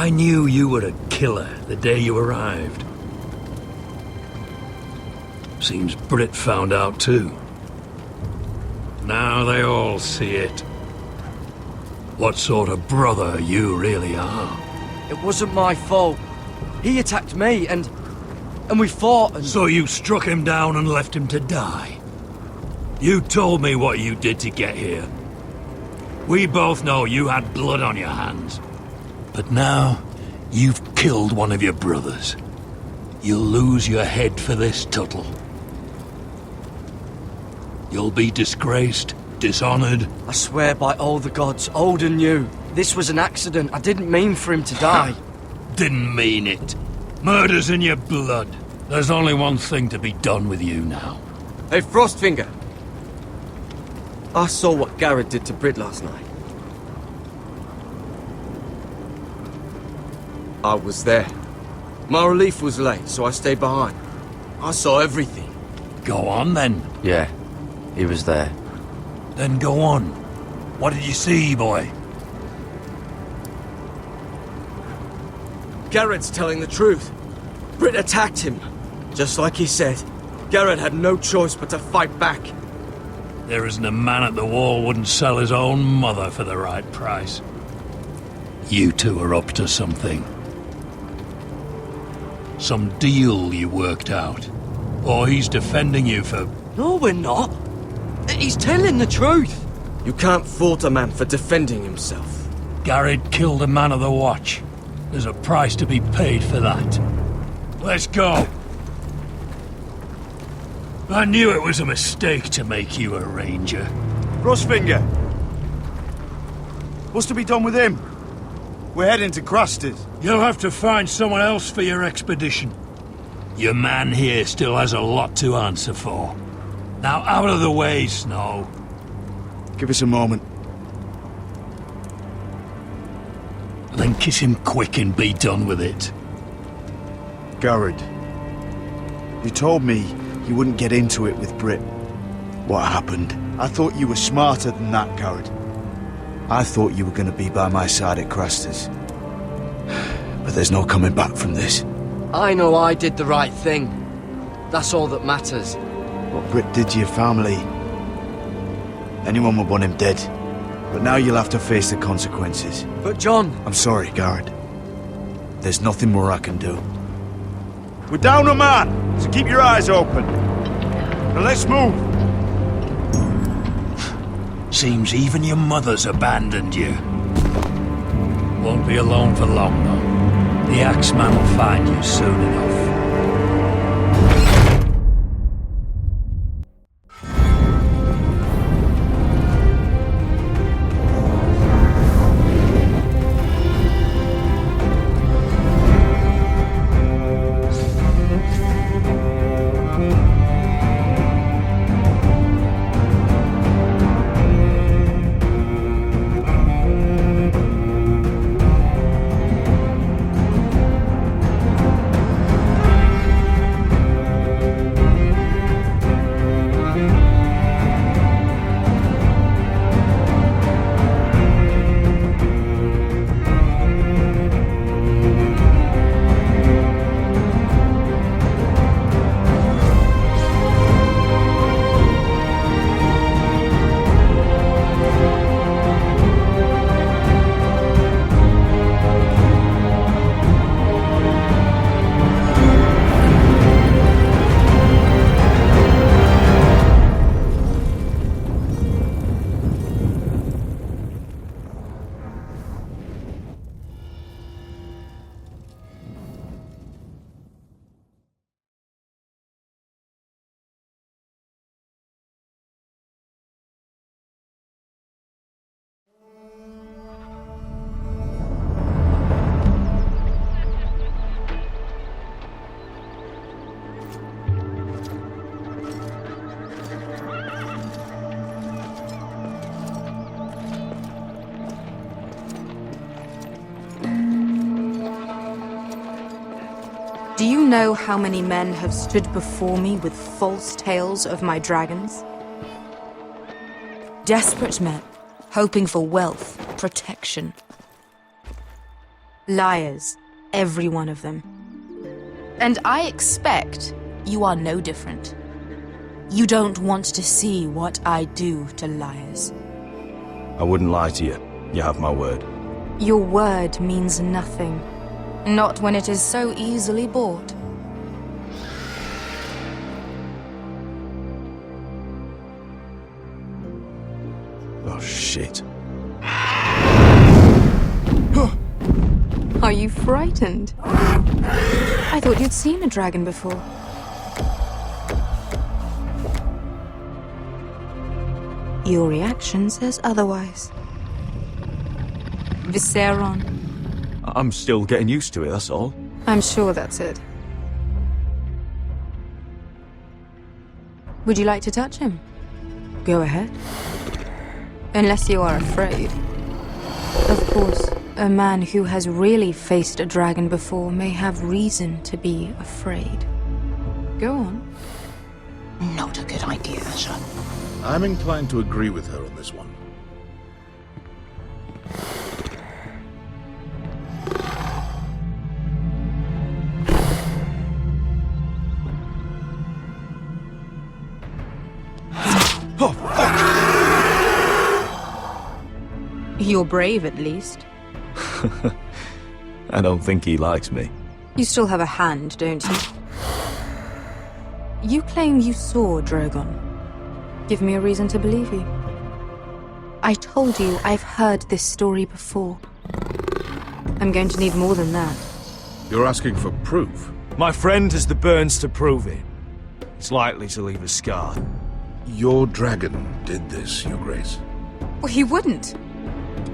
I knew you were a killer the day you arrived. Seems Brit found out too. Now they all see it. What sort of brother you really are. It wasn't my fault. He attacked me and we fought and... So you struck him down and left him to die? You told me what you did to get here. We both know you had blood on your hands. But now, you've killed one of your brothers. You'll lose your head for this, Tuttle. You'll be disgraced, dishonored. I swear by all the gods, old and new, this was an accident. I didn't mean for him to die. Didn't mean it. Murder's in your blood. There's only one thing to be done with you now. Hey, Frostfinger. I saw what Garrett did to Brit last night. I was there. My relief was late, so I stayed behind. I saw everything. Go on, then. Yeah, he was there. Then go on. What did you see, boy? Garrett's telling the truth. Brit attacked him. Just like he said. Garrett had no choice but to fight back. There isn't a man at the wall wouldn't sell his own mother for the right price. You two are up to something. Some deal you worked out. Or he's defending you for... No, we're not. He's telling the truth. You can't fault a man for defending himself. Garrett killed a man of the watch. There's a price to be paid for that. Let's go. I knew it was a mistake to make you a ranger. Frostfinger! What's to be done with him? We're heading to Craster's. You'll have to find someone else for your expedition. Your man here still has a lot to answer for. Now out of the way, Snow. Give us a moment. Then kiss him quick and be done with it. Garrett, you told me you wouldn't get into it with Brit. What happened? I thought you were smarter than that, Garrett. I thought you were going to be by my side at Craster's. But there's no coming back from this. I know I did the right thing. That's all that matters. What Brit did to your family, anyone would want him dead. But now you'll have to face the consequences. But John... I'm sorry, Garrett. There's nothing more I can do. We're down a man, so keep your eyes open. Now let's move. Seems even your mother's abandoned you. Won't be alone for long, though. The Axeman will find you soon enough. Do you know how many men have stood before me with false tales of my dragons? Desperate men, hoping for wealth, protection. Liars. Every one of them. And I expect you are no different. You don't want to see what I do to liars. I wouldn't lie to you. You have my word. Your word means nothing. Not when it is so easily bought. Oh, shit. Are you frightened? I thought you'd seen a dragon before. Your reaction says otherwise. Visceron. I'm still getting used to it, that's all. I'm sure that's it. Would you like to touch him? Go ahead. Unless you are afraid. Of course, a man who has really faced a dragon before may have reason to be afraid. Go on. Not a good idea, Asher. I'm inclined to agree with her on this one. You're brave, at least. I don't think he likes me. You still have a hand, don't you? You claim you saw Drogon. Give me a reason to believe you. I told you I've heard this story before. I'm going to need more than that. You're asking for proof? My friend has the burns to prove it. It's likely to leave a scar. Your dragon did this, Your Grace. Well, he wouldn't.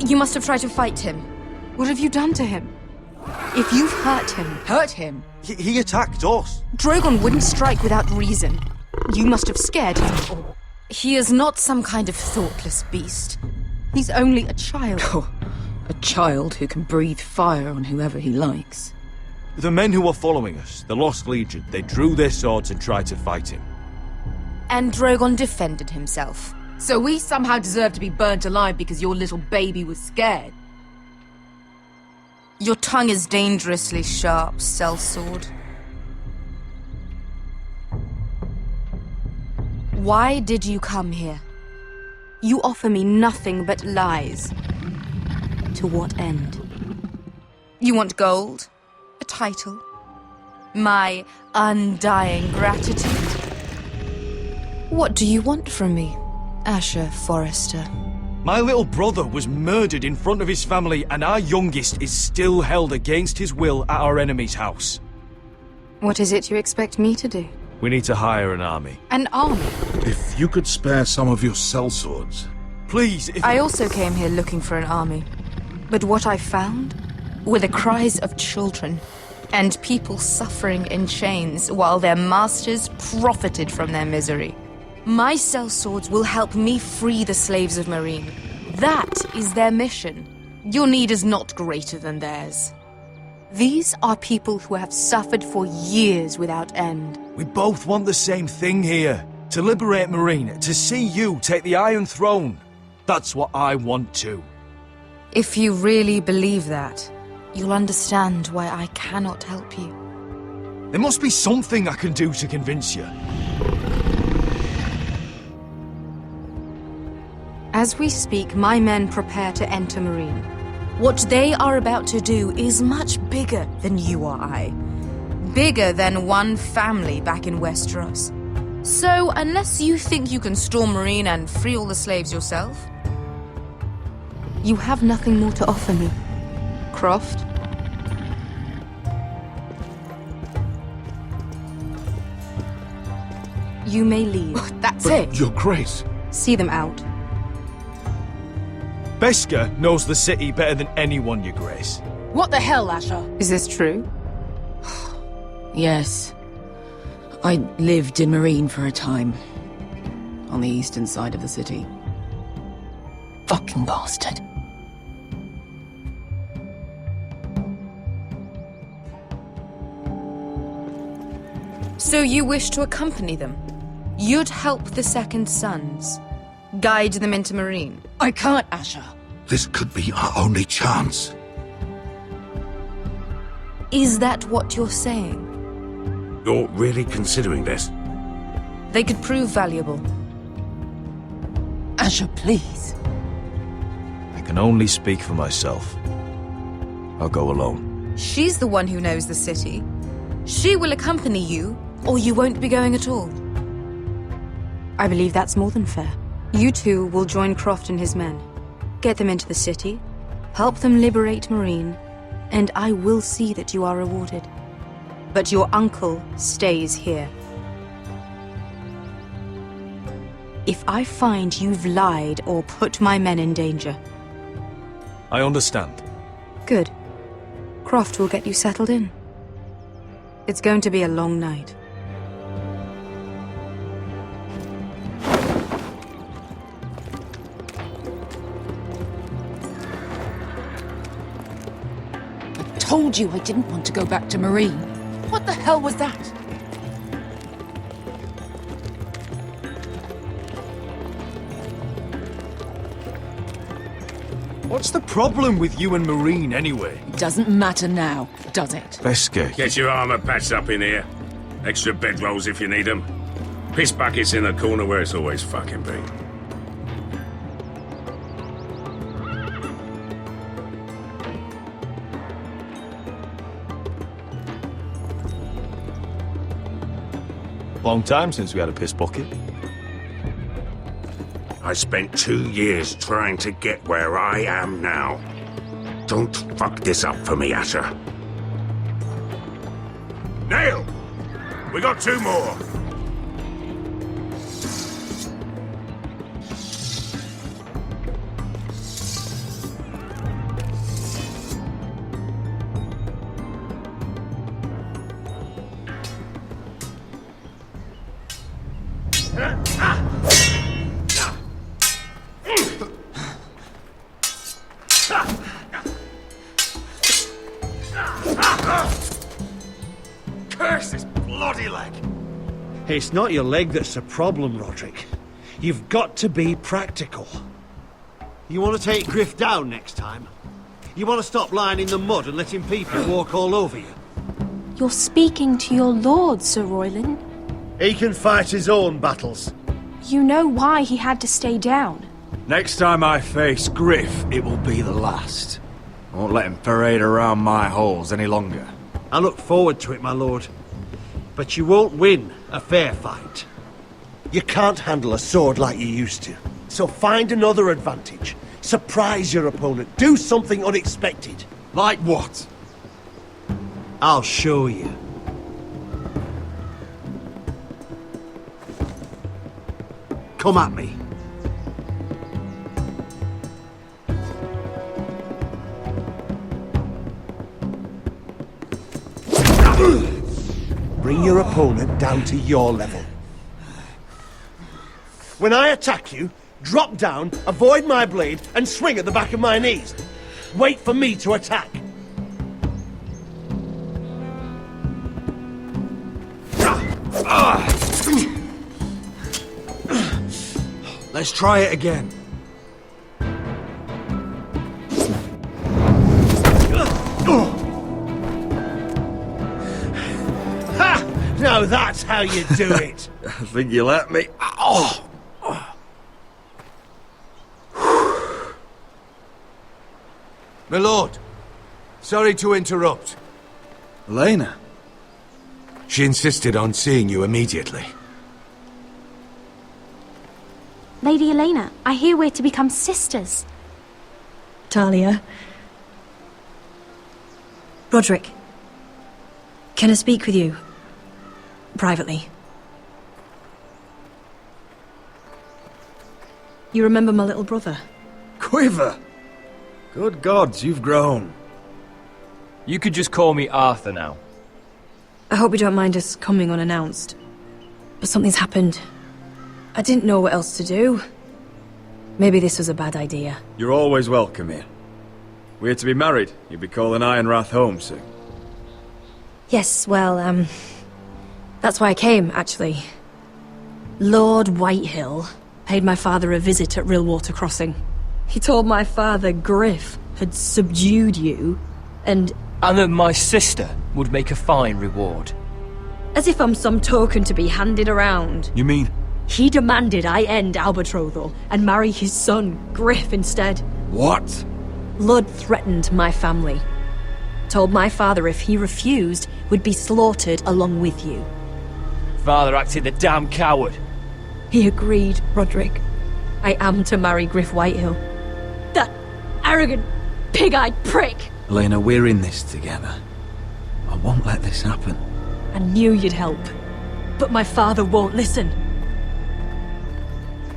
You must have tried to fight him. What have you done to him? If you've hurt him... He attacked us. Drogon wouldn't strike without reason. You must have scared him. Or he is not some kind of thoughtless beast. He's only a child. Oh, a child who can breathe fire on whoever he likes. The men who were following us, the Lost Legion, they drew their swords and tried to fight him. And Drogon defended himself. So we somehow deserve to be burnt alive because your little baby was scared? Your tongue is dangerously sharp, sellsword. Why did you come here? You offer me nothing but lies. To what end? You want gold? A title? My undying gratitude? What do you want from me, Asher Forrester? My little brother was murdered in front of his family, and our youngest is still held against his will at our enemy's house. What is it you expect me to do? We need to hire an army. An army? If you could spare some of your sellswords. Please, if... I also came here looking for an army. But what I found were the cries of children and people suffering in chains while their masters profited from their misery. My sellswords will help me free the slaves of Meereen. That is their mission. Your need is not greater than theirs. These are people who have suffered for years without end. We both want the same thing here. To liberate Meereen, to see you take the Iron Throne. That's what I want too. If you really believe that, you'll understand why I cannot help you. There must be something I can do to convince you. As we speak, my men prepare to enter Meereen. What they are about to do is much bigger than you or I. Bigger than one family back in Westeros. So, unless you think you can storm Meereen and free all the slaves yourself, you have nothing more to offer me, Croft. You may leave. That's But, it. Your Grace. See them out. Beskar knows the city better than anyone, Your Grace. What the hell, Asher? Is this true? Yes. I lived in Meereen for a time. On the eastern side of the city. Fucking bastard. So you wish to accompany them? You'd help the Second Sons? Guide them into Meereen? I can't, Asher. This could be our only chance. Is that what you're saying? You're really considering this? They could prove valuable. Asher, please. I can only speak for myself. I'll go alone. She's the one who knows the city. She will accompany you, or you won't be going at all. I believe that's more than fair. You two will join Croft and his men. Get them into the city, help them liberate Marine, and I will see that you are rewarded. But your uncle stays here. If I find you've lied or put my men in danger... I understand. Good. Croft will get you settled in. It's going to be a long night. I told you I didn't want to go back to Marine. What the hell was that? What's the problem with you and Marine, anyway? Doesn't matter now, does it? Veske. Get your armor patched up in here. Extra bedrolls if you need them. Piss buckets in the corner where it's always fucking been. Long time since we had a piss bucket. I spent 2 years trying to get where I am now. Don't fuck this up for me, Asher. Nail! We got 2 more! Curse this bloody leg! It's not your leg that's the problem, Roderick. You've got to be practical. You want to take Griff down next time? You want to stop lying in the mud and letting people walk all over you? You're speaking to your lord, Sir Royland. He can fight his own battles. You know why he had to stay down. Next time I face Griff, it will be the last. I won't let him parade around my halls any longer. I look forward to it, my lord. But you won't win a fair fight. You can't handle a sword like you used to. So find another advantage. Surprise your opponent. Do something unexpected. Like what? I'll show you. Come at me. Bring your opponent down to your level. When I attack you, drop down, avoid my blade, and swing at the back of my knees. Wait for me to attack. Let's try it again. Ha! Now that's how you do it. I think you let me. Oh! My lord, sorry to interrupt. Elena? She insisted on seeing you immediately. Lady Elena, I hear we're to become sisters. Talia. Roderick. Can I speak with you? Privately. You remember my little brother? Quiver! Good gods, you've grown. You could just call me Arthur now. I hope you don't mind us coming unannounced. But something's happened. I didn't know what else to do. Maybe this was a bad idea. You're always welcome here. We're to be married. You'll be calling Ironrath home soon. Yes, well, that's why I came, actually. Lord Whitehill paid my father a visit at Rillwater Crossing. He told my father Griff had subdued you, and And that my sister would make a fine reward. As if I'm some token to be handed around. You mean? He demanded I end our betrothal and marry his son, Griff, instead. What? Lud threatened my family. Told my father if he refused, we'd be slaughtered along with you. Father acted the damn coward. He agreed, Roderick. I am to marry Griff Whitehill. That arrogant, pig-eyed prick! Elena, we're in this together. I won't let this happen. I knew you'd help, but my father won't listen.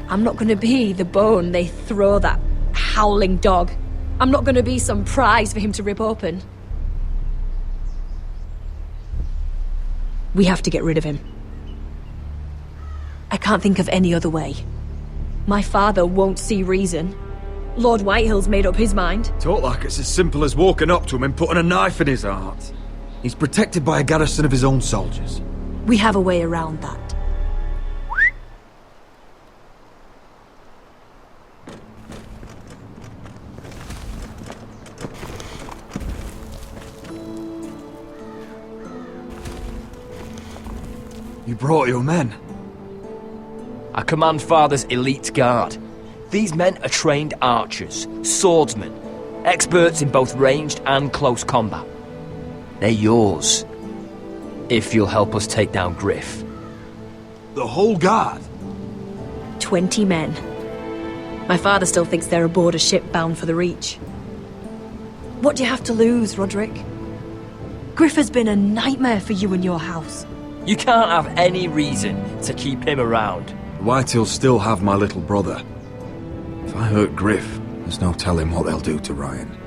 I'm not gonna be the bone they throw that howling dog. I'm not gonna be some prize for him to rip open. We have to get rid of him. I can't think of any other way. My father won't see reason. Lord Whitehill's made up his mind. Talk like it's as simple as walking up to him and putting a knife in his heart. He's protected by a garrison of his own soldiers. We have a way around that. You brought your men. I command Father's elite guard. These men are trained archers, swordsmen, experts in both ranged and close combat. They're yours, if you'll help us take down Griff. The whole guard? 20 men. My father still thinks they're aboard a ship bound for the Reach. What do you have to lose, Roderick? Griff has been a nightmare for you and your house. You can't have any reason to keep him around. Whitehills still have my little brother. If I hurt Griff, there's no telling what they'll do to Ryan.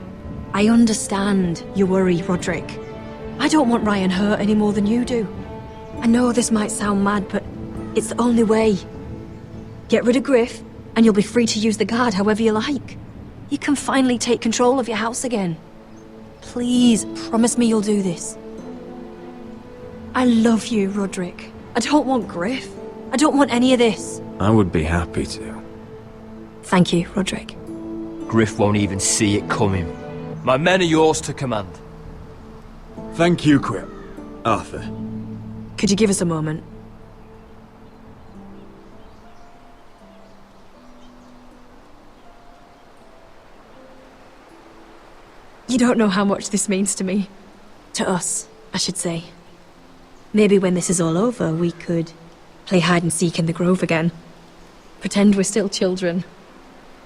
I understand your worry, Roderick. I don't want Ryan hurt any more than you do. I know this might sound mad, but it's the only way. Get rid of Griff, and you'll be free to use the guard however you like. You can finally take control of your house again. Please, promise me you'll do this. I love you, Roderick. I don't want Griff. I don't want any of this. I would be happy to. Thank you, Roderick. Griff won't even see it coming. My men are yours to command. Thank you, Quip. Arthur. Could you give us a moment? You don't know how much this means to me. To us, I should say. Maybe when this is all over, we could play hide and seek in the grove again. Pretend we're still children.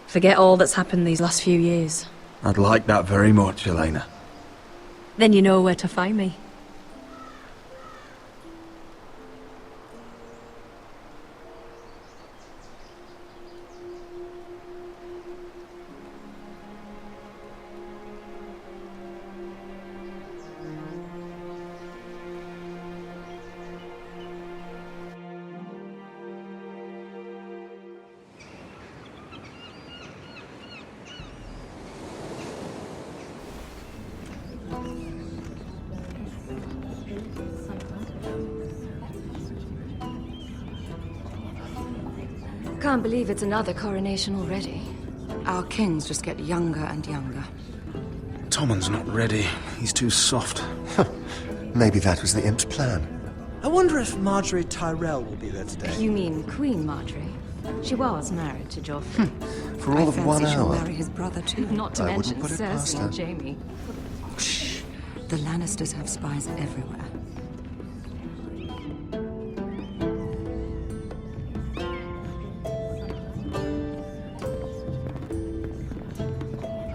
Forget all that's happened these last few years. I'd like that very much, Elena. Then you know where to find me. Can't believe it's another coronation already. Our kings just get younger and younger. Tommen's not ready. He's too soft. Maybe that was the imp's plan. I wonder if Marjorie Tyrell will be there today. You mean Queen Marjorie? She was married to Joffrey. For all of 1 she'll hour. marry his brother too. Not to I mention wouldn't put it past Cersei her. and Jaime. Shh. The Lannisters have spies everywhere.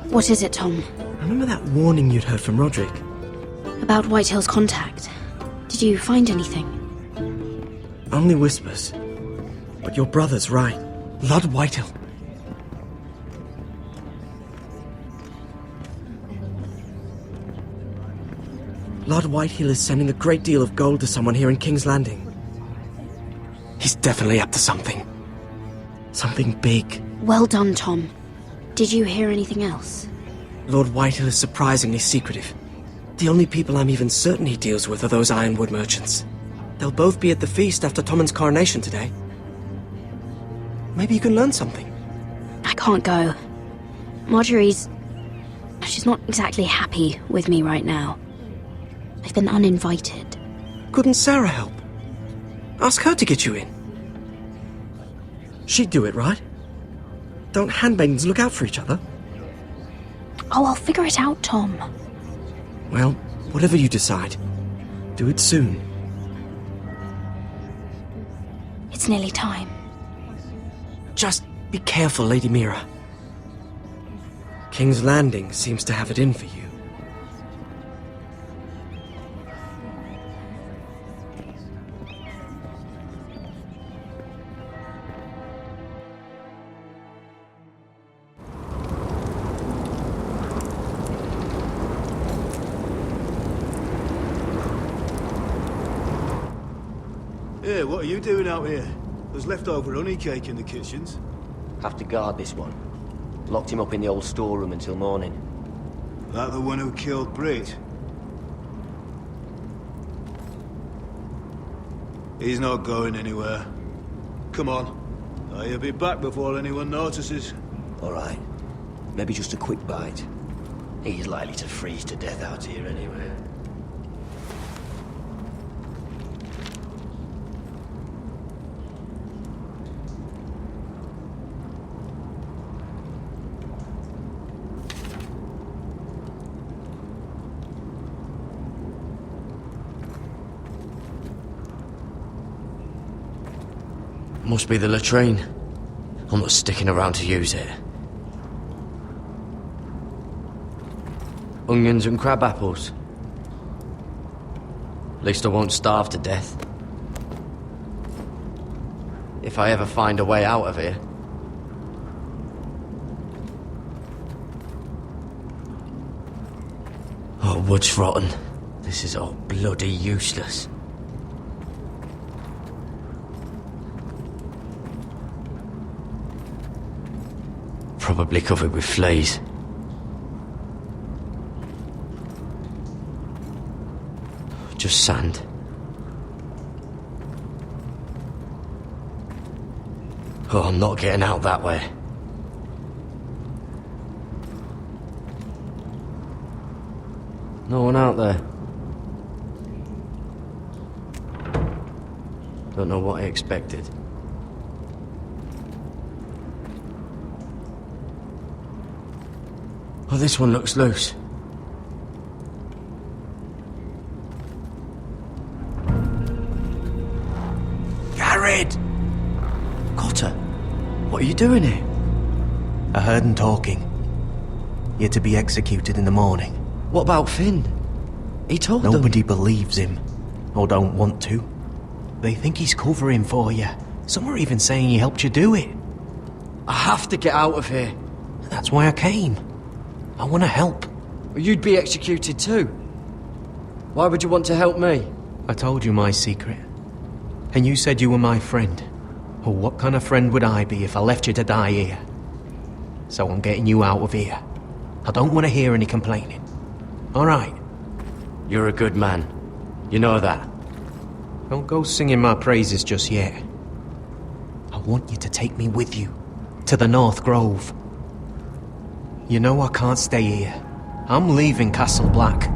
What is it, Tom? Remember that warning you'd heard from Roderick? About Whitehill's contact. Did you find anything? Only whispers. But your brother's right. Lord Whitehill. Lord Whitehill is sending a great deal of gold to someone here in King's Landing. He's definitely up to something. Something big. Well done, Tom. Did you hear anything else? Lord Whitehill is surprisingly secretive. The only people I'm even certain he deals with are those ironwood merchants. They'll both be at the feast after Tommen's coronation today. Maybe you can learn something. I can't go. Marjorie's... she's not exactly happy with me right now. I've been uninvited. Couldn't Sarah help? Ask her to get you in. She'd do it, right? Don't handmaidens look out for each other? Oh, I'll figure it out, Tom. Well, whatever you decide, do it soon. It's nearly time. Just be careful, Lady Mira. King's Landing seems to have it in for you. Hey, what are you doing out here? There's leftover honey cake in the kitchens. Have to guard this one. Locked him up in the old storeroom until morning. That the one who killed Brit? He's not going anywhere. Come on. He'll be back before anyone notices. All right. Maybe just a quick bite. He's likely to freeze to death out here anyway. Must be the latrine. I'm not sticking around to use it. Onions and crab apples. At least I won't starve to death. If I ever find a way out of here. Oh, wood's rotten. This is all bloody useless. Probably covered with fleas. Just sand. Oh, I'm not getting out that way. No one out there. Don't know what I expected. Oh, this one looks loose. Garrett! Cotter, what are you doing here? I heard him talking. You're to be executed in the morning. What about Finn? He told them. Nobody believes him, or don't want to. They think he's covering for you. Some are even saying he helped you do it. I have to get out of here. That's why I came. I want to help. Well, you'd be executed too. Why would you want to help me? I told you my secret. And you said you were my friend. Well, what kind of friend would I be if I left you to die here? So I'm getting you out of here. I don't want to hear any complaining. All right? You're a good man. You know that. Don't go singing my praises just yet. I want you to take me with you. To the North Grove. You know I can't stay here. I'm leaving Castle Black.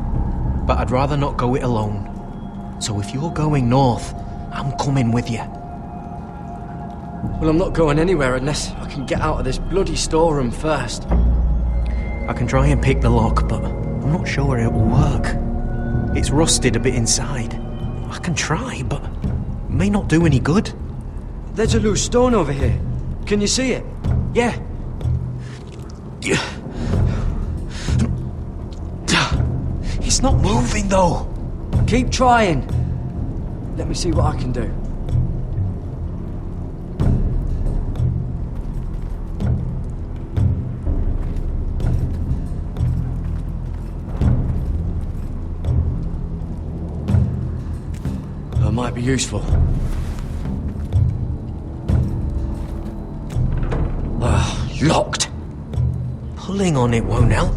But I'd rather not go it alone. So if you're going north, I'm coming with you. Well, I'm not going anywhere unless I can get out of this bloody storeroom first. I can try and pick the lock, but I'm not sure it will work. It's rusted a bit inside. I can try, but it may not do any good. There's a loose stone over here. Can you see it? Yeah. It's not moving, though. Keep trying. Let me see what I can do. That might be useful. Locked. Pulling on it won't help.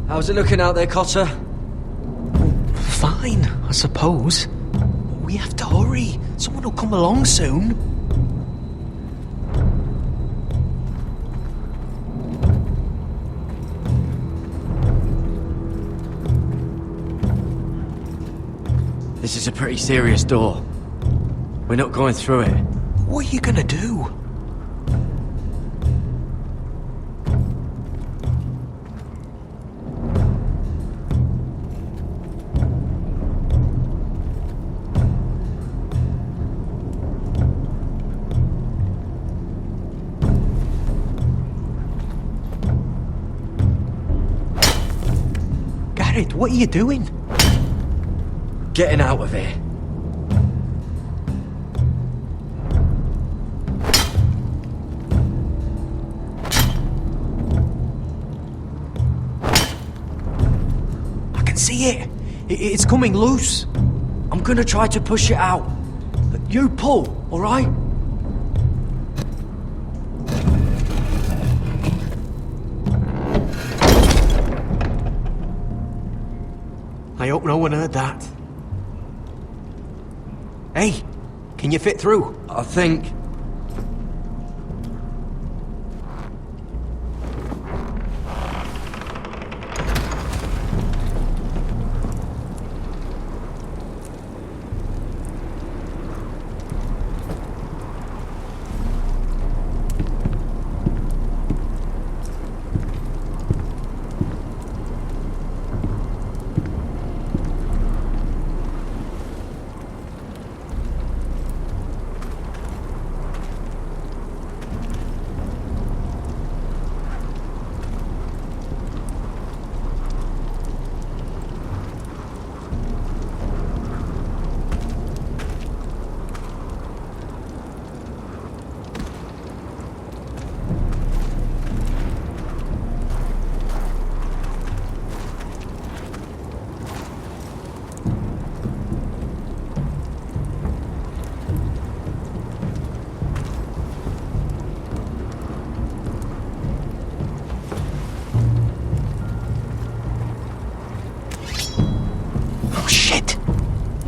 How's it looking out there, Cotter? Fine, I suppose. We have to hurry. Someone will come along soon. This is a pretty serious door. We're not going through it. What are you gonna do? Garrett, what are you doing? Getting out of here. I can see it. It's coming loose. I'm gonna try to push it out. But you pull, alright? I hope no one heard that. Hey, can you fit through? I think.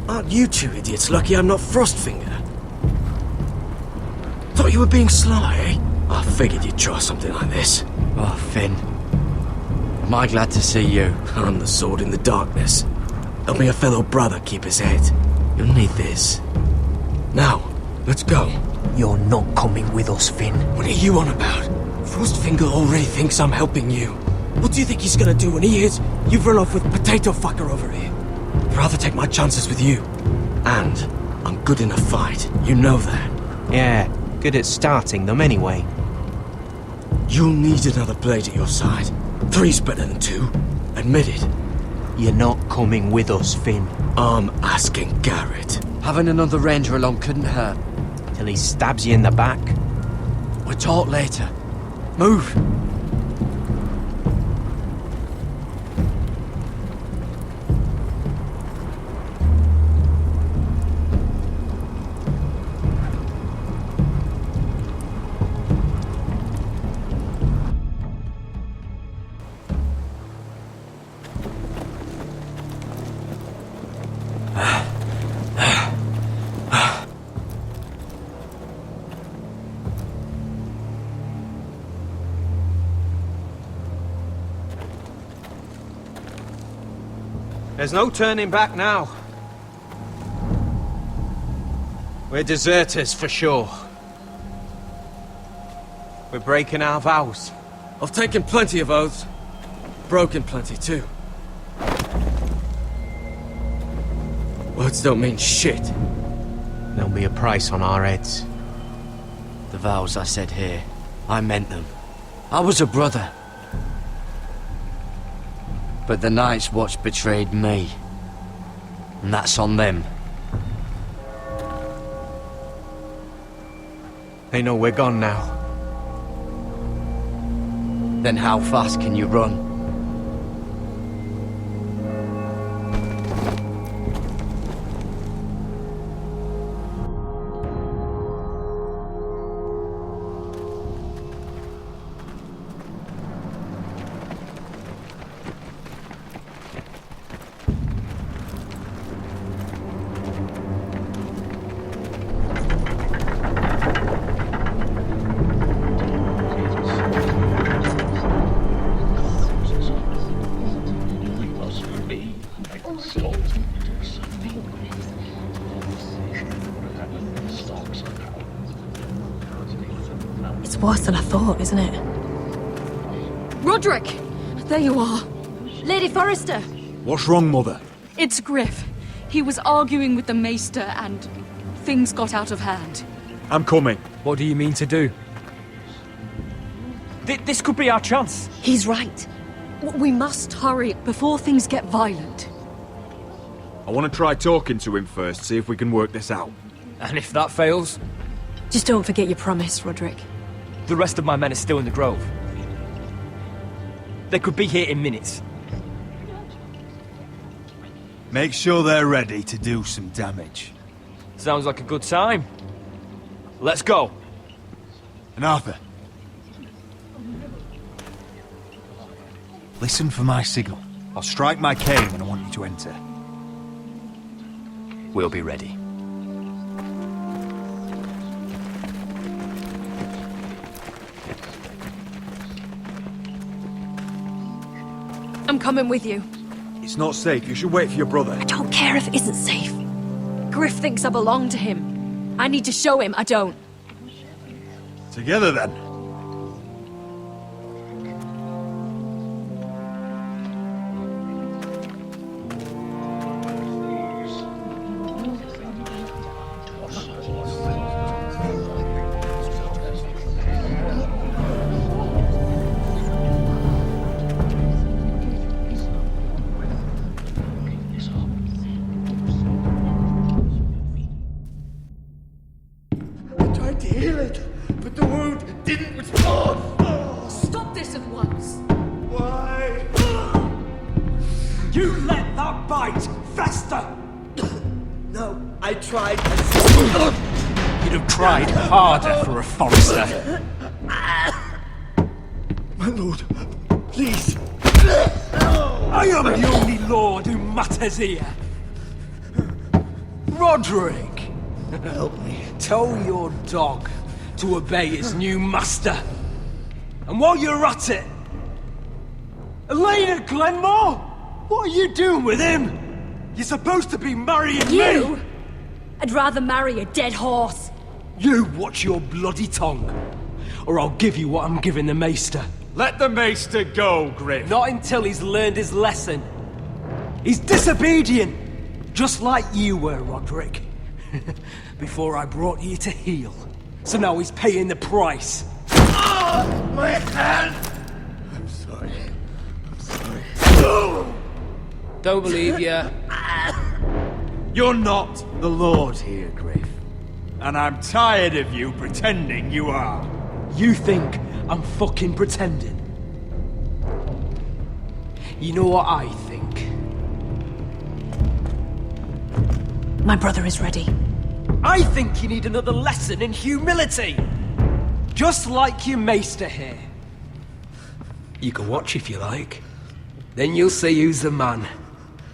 Aren't you two idiots lucky I'm not Frostfinger? Thought you were being sly, eh? I figured you'd try something like this. Oh, Finn. Am I glad to see you? I'm the sword in the darkness. Helping a fellow brother keep his head. You'll need this. Now, let's go. You're not coming with us, Finn. What are you on about? Frostfinger already thinks I'm helping you. What do you think he's gonna do when he hears you've run off with Potato Fucker over here? I'd rather take my chances with you. And I'm good in a fight. You know that. Yeah, good at starting them anyway. You'll need another blade at your side. 3's better than 2. Admit it. You're not coming with us, Finn. I'm asking Garrett. Having another ranger along couldn't hurt. Till he stabs you in the back. We'll talk later. Move! There's no turning back now. We're deserters for sure. We're breaking our vows. I've taken plenty of oaths. Broken plenty too. Words don't mean shit. There'll be a price on our heads. The vows I said here, I meant them. I was a brother. But the Night's Watch betrayed me. And that's on them. They know we're gone now. Then how fast can you run? It's worse than I thought, isn't it? Roderick! There you are. Lady Forrester! What's wrong, Mother? It's Griff. He was arguing with the Maester and things got out of hand. I'm coming. What do you mean to do? This could be our chance. He's right. We must hurry before things get violent. I want to try talking to him first, see if we can work this out. And if that fails? Just don't forget your promise, Roderick. The rest of my men are still in the grove. They could be here in minutes. Make sure they're ready to do some damage. Sounds like a good time. Let's go. And Arthur, listen for my signal. I'll strike my cane when I want you to enter. We'll be ready. I'm coming with you. It's not safe. You should wait for your brother. I don't care if it isn't safe. Griff thinks I belong to him. I need to show him I don't. Together then. You'd have tried harder for a Forrester. My lord, please. I am the only lord who matters here. Roderick, help me. Tell your dog to obey his new master. And while you're at it, Elena Glenmore, what are you doing with him? You're supposed to be marrying You? me. I'd rather marry a dead horse. You watch your bloody tongue, or I'll give you what I'm giving the Maester. Let the Maester go, Griff. Not until he's learned his lesson. He's disobedient, just like you were, Roderick. Before I brought you to heel. So now he's paying the price. Oh, my hand! I'm sorry. I'm sorry. Don't believe you. You're not the Lord here, Griff. And I'm tired of you pretending you are. You think I'm fucking pretending? You know what I think? My brother is ready. I think you need another lesson in humility. Just like your Maester here. You can watch if you like. Then you'll see who's the man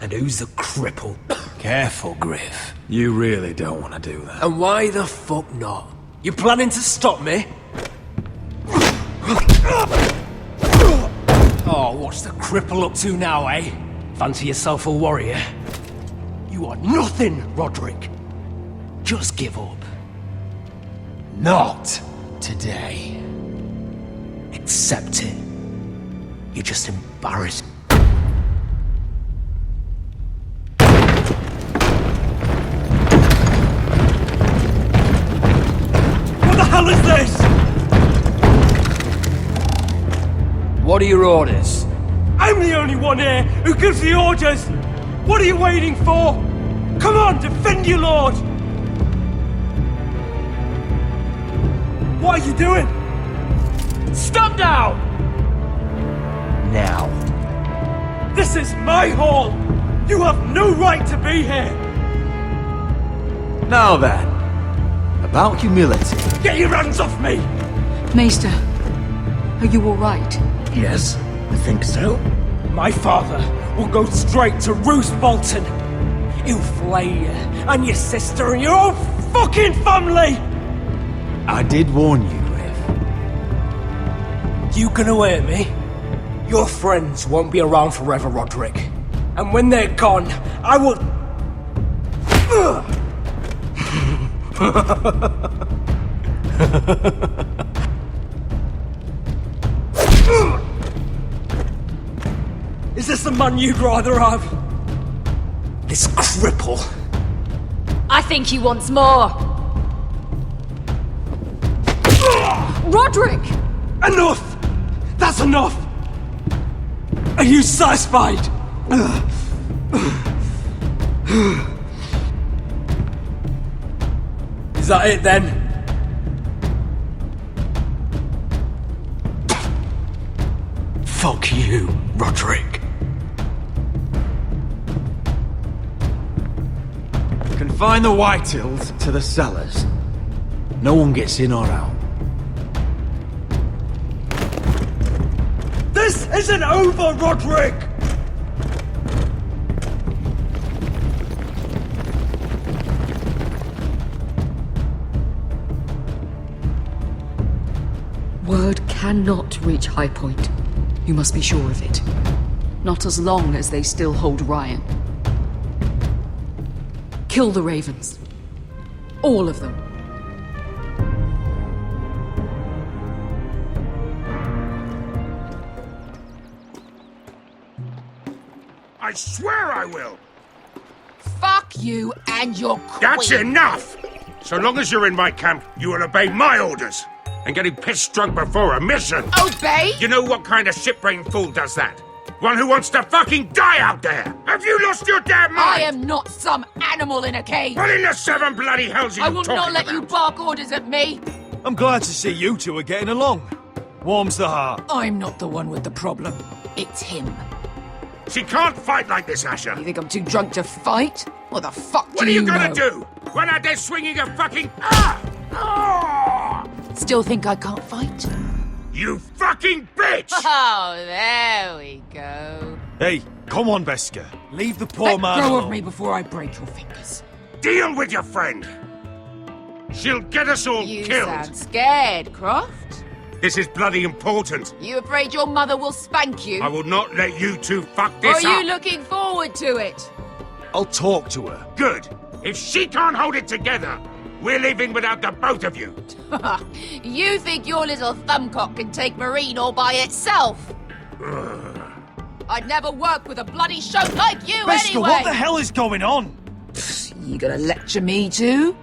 and who's the cripple. Careful, Griff. You really don't want to do that. And why the fuck not? You planning to stop me? Oh, what's the cripple up to now, eh? Fancy yourself a warrior? You are nothing, Roderick. Just give up. Not today. Accept it. You're just embarrassed. What the hell is this? What are your orders? I'm the only one here who gives the orders. What are you waiting for? Come on, defend your lord. What are you doing? Stop now! Now. This is my hall. You have no right to be here. Now then, about humility. Get your hands off me! Maester, are you all right? Yes, I think so. My father will go straight to Roose Bolton. He'll flay you and your sister and your whole fucking family! I did warn you, Griff. You gonna hear me? Your friends won't be around forever, Roderick. And when they're gone, I will... Is this the man you'd rather have? This cripple. I think he wants more. Roderick! Enough! That's enough! Are you satisfied? Is that it then? Fuck you, Roderick. Confine the Whitehills to the cellars. No one gets in or out. This isn't over, Roderick! Word cannot reach High Point. You must be sure of it. Not as long as they still hold Ryan. Kill the ravens. All of them. I swear I will! Fuck you and your queen. That's enough! So long as you're in my camp, you will obey my orders. And getting pissed drunk before a mission. Obey? You know what kind of shit-brained fool does that? One who wants to fucking die out there! Have you lost your damn mind? I am not some animal in a cage. What in the seven bloody hells are I you will talking not let about? you bark orders at me. I'm glad to see you two are getting along. Warms the heart. I'm not the one with the problem. It's him. She can't fight like this, Asher. You think I'm too drunk to fight? What the fuck What do are you know? gonna do? Run out there swinging a fucking... Still think I can't fight? You fucking bitch! Oh, there we go. Hey, come on, Beskar. Leave the poor Let man go alone. of me before I break your fingers. Deal with your friend. She'll get us all You killed. sound scared, Croft. This is bloody important. You afraid your mother will spank you? I will not let you two fuck Or this are up. you looking forward to it? I'll talk to her. Good. If she can't hold it together, we're leaving without the both of you. You think your little thumbcock can take Marine all by itself? I'd never work with a bloody show like you Beskar, anyway! what the hell is going on? You gonna lecture me too?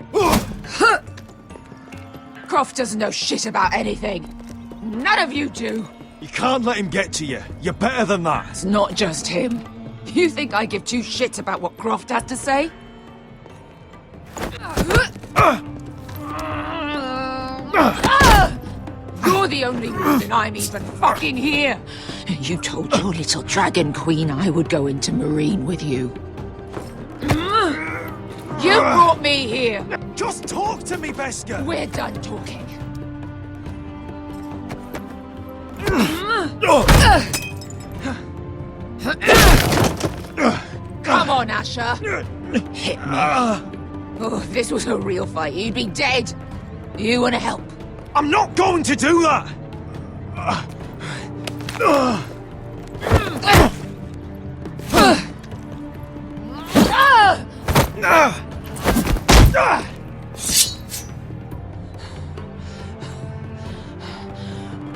Croft doesn't know shit about anything. None of you do. You can't let him get to you. You're better than that. It's not just him. You think I give two shits about what Croft has to say? You're the only reason I'm even fucking here. You told your little dragon queen I would go into Marine with you. You brought me here. Just talk to me, Beskar. We're done talking. Come on, Asher. Hit me. Oh, if this was a real fight, you'd be dead. You want to help? I'm not going to do that!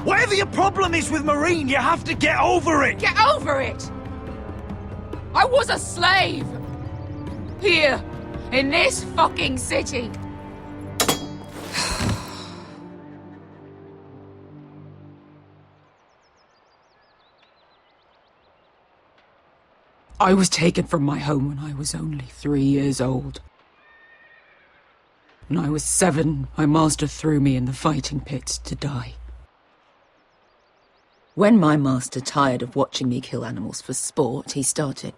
Whatever your problem is with Marine, you have to get over it! Get over it! I was a slave! Here, in this fucking city. I was taken from my home when I was only 3 years old. When I was 7, my master threw me in the fighting pits to die. When my master tired of watching me kill animals for sport, he started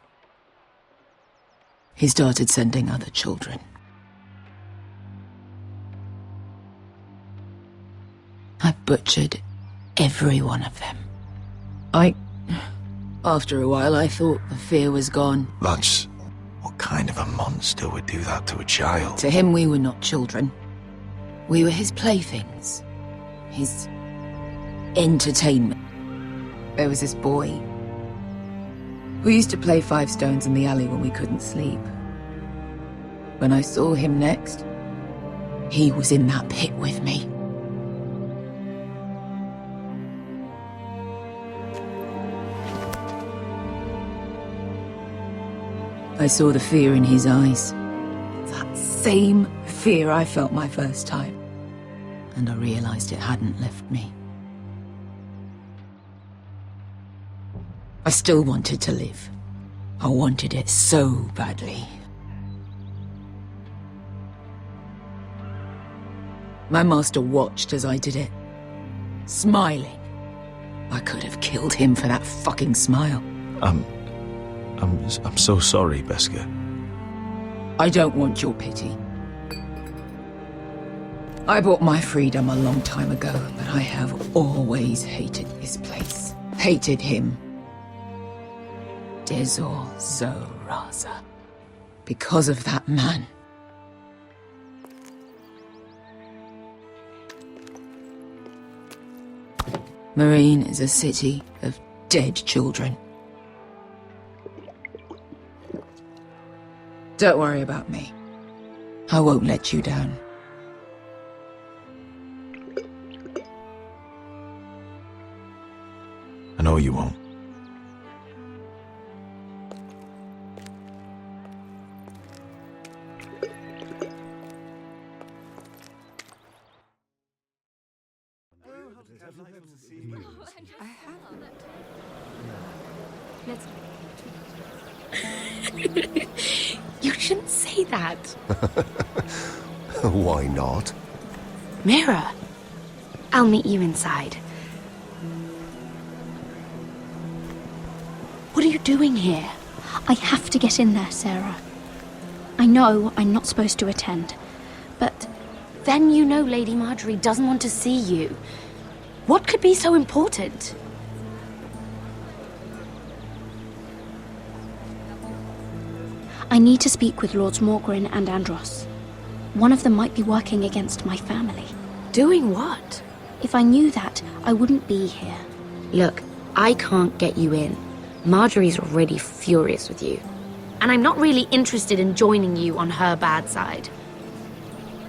sending other children. I butchered every one of them. After a while, I thought the fear was gone. That's... What kind of a monster would do that to a child? To him, we were not children. We were his playthings. His entertainment. There was this boy who used to play 5 stones in the alley when we couldn't sleep. When I saw him next, he was in that pit with me. I saw the fear in his eyes. That same fear I felt my first time. And I realized it hadn't left me. I still wanted to live. I wanted it so badly. My master watched as I did it, smiling. I could have killed him for that fucking smile. I'm so sorry, Beskha. I don't want your pity. I bought my freedom a long time ago, but I have always hated this place. Hated him. Dezor Zoraza. Because of that man. Marine is a city of dead children. Don't worry about me. I won't let you down. I know you won't. You shouldn't say that. Why not? Mira, I'll meet you inside. What are you doing here? I have to get in there, Sarah. I know I'm not supposed to attend, but then you know Lady Marjorie doesn't want to see you. What could be so important? I need to speak with Lords Morgren and Andros. One of them might be working against my family. Doing what? If I knew that, I wouldn't be here. Look, I can't get you in. Marjorie's already furious with you. And I'm not really interested in joining you on her bad side.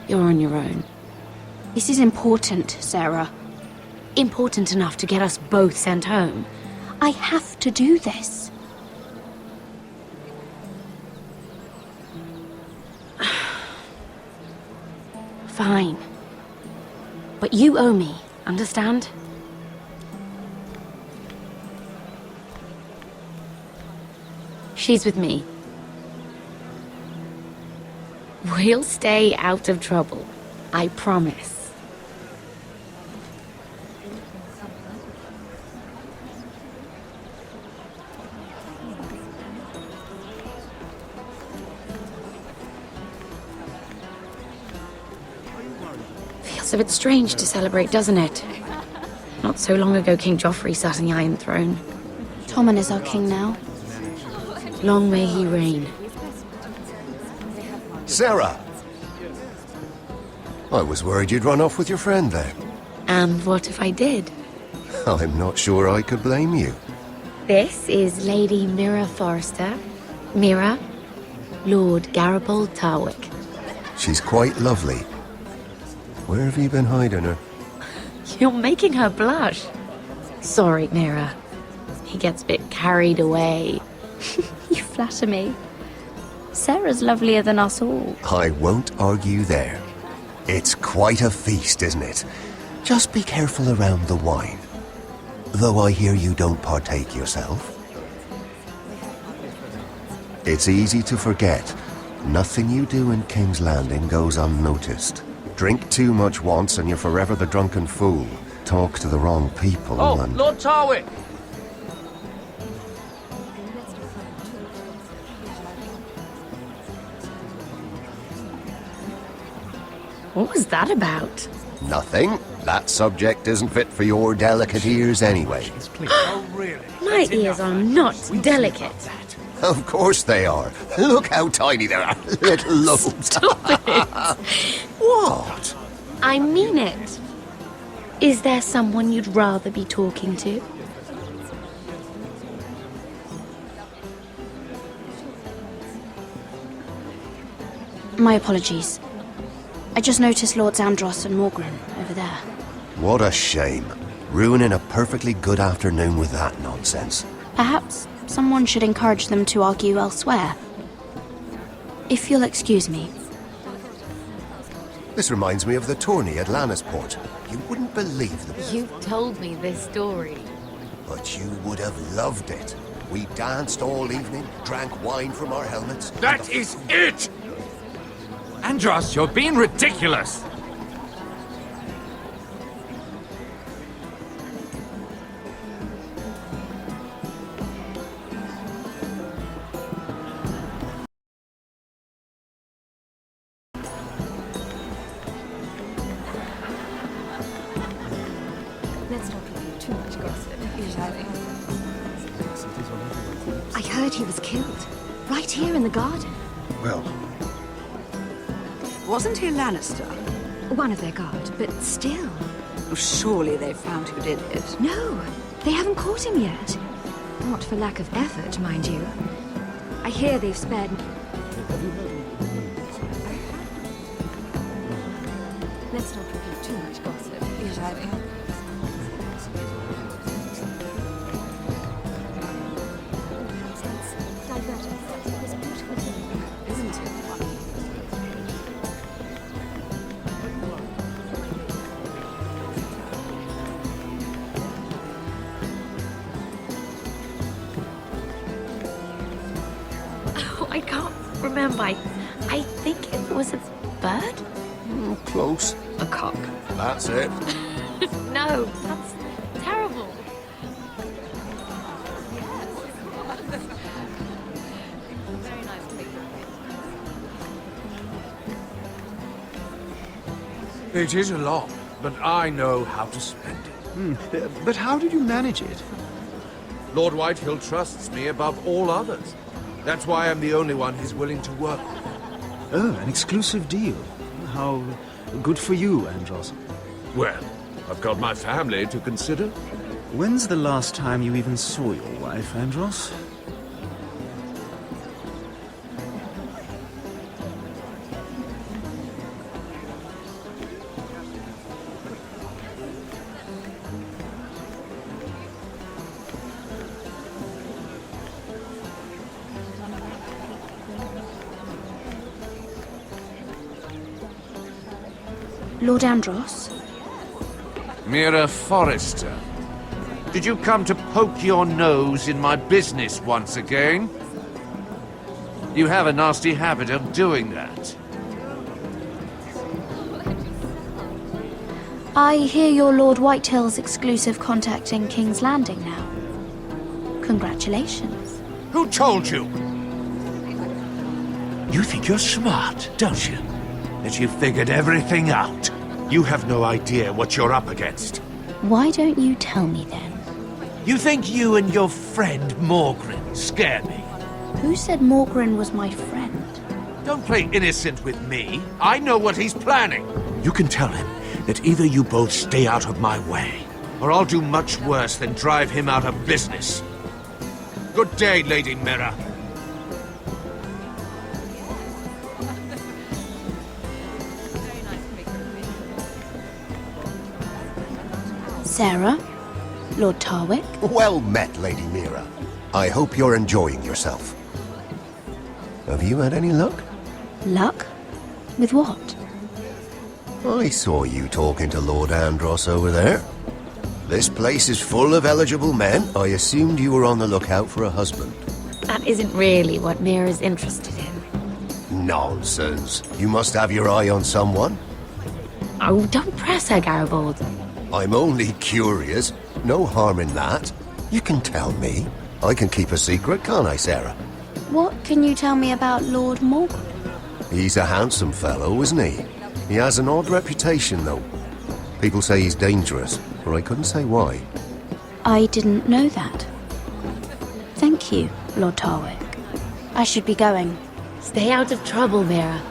You're on your own. This is important, Sarah. Important enough to get us both sent home. I have to do this. Fine. But you owe me, understand? She's with me. We'll stay out of trouble. I promise. Feels a bit strange to celebrate, doesn't it? Not so long ago, King Joffrey sat on the Iron Throne. Tommen is our king now. Long may he reign. Sarah! I was worried you'd run off with your friend there. And what if I did? I'm not sure I could blame you. This is Lady Mira Forrester. Mira, Lord Garibald Tarwick. She's quite lovely. Where have you been hiding her? You're making her blush. Sorry, Mira. He gets a bit carried away. You flatter me. Sarah's lovelier than us all. I won't argue there. It's quite a feast, isn't it? Just be careful around the wine. Though I hear you don't partake yourself. It's easy to forget. Nothing you do in King's Landing goes unnoticed. Drink too much once and you're forever the drunken fool. Talk to the wrong people and... Lord Tarwick! What was that about? Nothing. That subject isn't fit for your delicate ears anyway. My ears are not delicate. Of course they are. Look how tiny they are. Little lobes. Stop it. What? I mean it. Is there someone you'd rather be talking to? My apologies. I just noticed Lords Andros and Morgren over there. What a shame. Ruining a perfectly good afternoon with that nonsense. Perhaps someone should encourage them to argue elsewhere. If you'll excuse me. This reminds me of the tourney at Lannisport. You wouldn't believe the... You told me this story. But you would have loved it. We danced all evening, drank wine from our helmets. That is it! Andros, you're being ridiculous! Let's not give too much gossip. I heard he was killed. Right here in the garden. Well, Wasn't he a Lannister? One of their guard, but still. Oh, surely they found who did it. No, they haven't caught him yet. Not for lack of effort, mind you. I hear they've spared... Let's not repeat too much gossip. Isn't it? Oh, I can't remember. I think it was a bird? Close. A cock. That's it. No, that's terrible. It is a lot, but I know how to spend it. But how did you manage it? Lord Whitehill trusts me above all others. That's why I'm the only one he's willing to work with. Oh, an exclusive deal. How good for you, Andros. Well, I've got my family to consider. When's the last time you even saw your wife, Andros? Lord Andros? Mira Forrester, did you come to poke your nose in my business once again? You have a nasty habit of doing that. I hear you're Lord Whitehill's exclusive contact in King's Landing now. Congratulations. Who told you? You think you're smart, don't you? That you figured everything out. You have no idea what you're up against. Why don't you tell me then? You think you and your friend Morgren scare me? Who said Morgren was my friend? Don't play innocent with me. I know what he's planning. You can tell him that either you both stay out of my way, Or I'll do much worse than drive him out of business. Good day, Lady Mira. Sarah? Lord Tarwick? Well met, Lady Mira. I hope you're enjoying yourself. Have you had any luck? Luck? With what? I saw you talking to Lord Andros over there. This place is full of eligible men. I assumed you were on the lookout for a husband. That isn't really what Mira's interested in. Nonsense. You must have your eye on someone. Oh, don't press her, Garibald. I'm only curious. No harm in that. You can tell me. I can keep a secret, can't I, Sarah? What can you tell me about Lord Morgren? He's a handsome fellow, isn't he? He has an odd reputation, though. People say he's dangerous, but I couldn't say why. I didn't know that. Thank you, Lord Tarwick. I should be going. Stay out of trouble, Mira.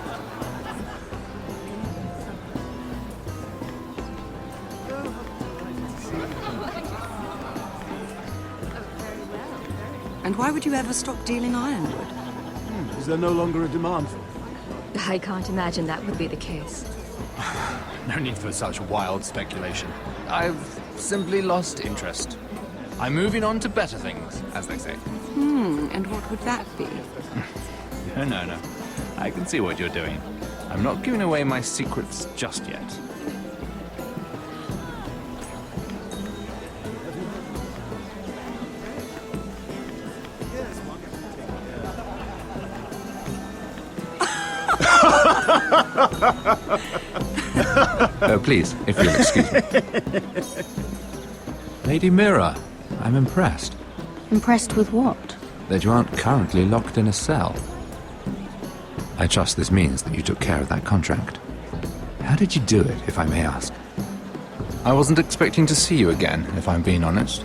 And why would you ever stop dealing ironwood? Is there no longer a demand for it? I can't imagine that would be the case. No need for such wild speculation. I've simply lost interest. I'm moving on to better things, as they say. And what would that be? No. I can see what you're doing. I'm not giving away my secrets just yet. Please, if you'll excuse me. Lady Mira, I'm impressed Impressed with what? that you aren't currently locked in a cell. I trust this means that you took care of that contract. How did you do it, if I may ask? I wasn't expecting to see you again, if I'm being honest.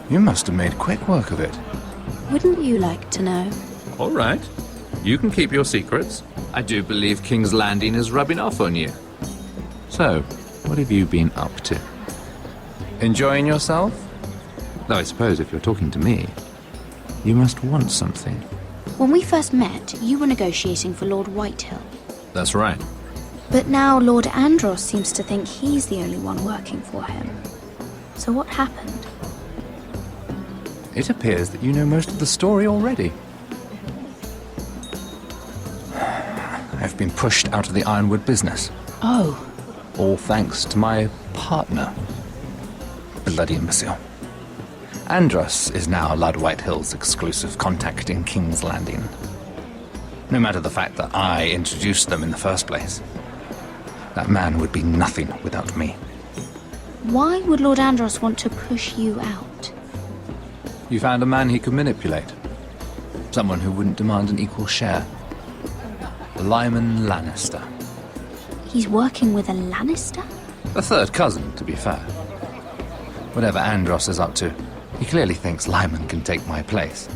You must have made quick work of it. Wouldn't you like to know? All right. You can keep your secrets. I do believe King's Landing is rubbing off on you. So, what have you been up to? Enjoying yourself? Though I suppose if you're talking to me, you must want something. When we first met, you were negotiating for Lord Whitehill. That's right. But now Lord Andros seems to think he's the only one working for him. So what happened? It appears that you know most of the story already. I've been pushed out of the ironwood business. Oh. All thanks to my partner. Bloody imbecile. Andros is now Lord Whitehill's exclusive contact in King's Landing. No matter the fact that I introduced them in the first place. That man would be nothing without me. Why would Lord Andros want to push you out? You found a man he could manipulate. Someone who wouldn't demand an equal share. Lyman Lannister. He's working with a Lannister? A third cousin, to be fair. Whatever Andros is up to, he clearly thinks Lyman can take my place.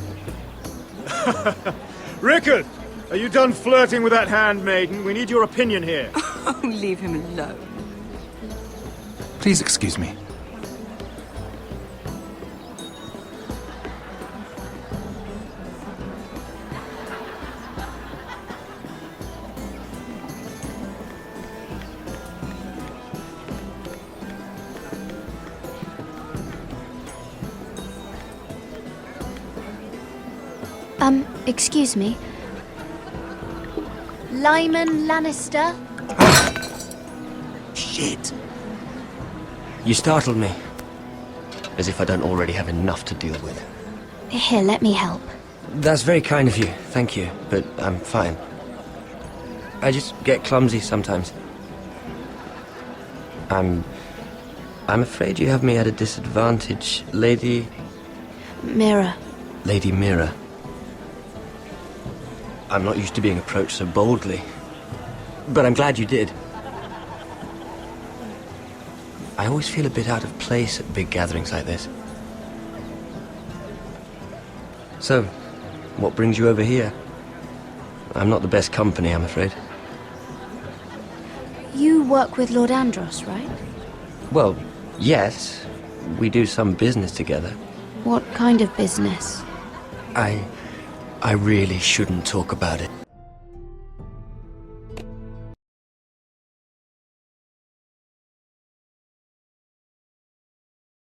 Rickard! Are you done flirting with that handmaiden? We need your opinion here. Oh, leave him alone. Please excuse me. Excuse me. Lyman Lannister? Shit. You startled me. As if I don't already have enough to deal with. Here, let me help. That's very kind of you, thank you, but I'm fine. I just get clumsy sometimes. I'm afraid you have me at a disadvantage, Lady... Mira. Lady Mira. I'm not used to being approached so boldly. But I'm glad you did. I always feel a bit out of place at big gatherings like this. So, what brings you over here? I'm not the best company, I'm afraid. You work with Lord Andros, right? Well, yes. We do some business together. What kind of business? I really shouldn't talk about it.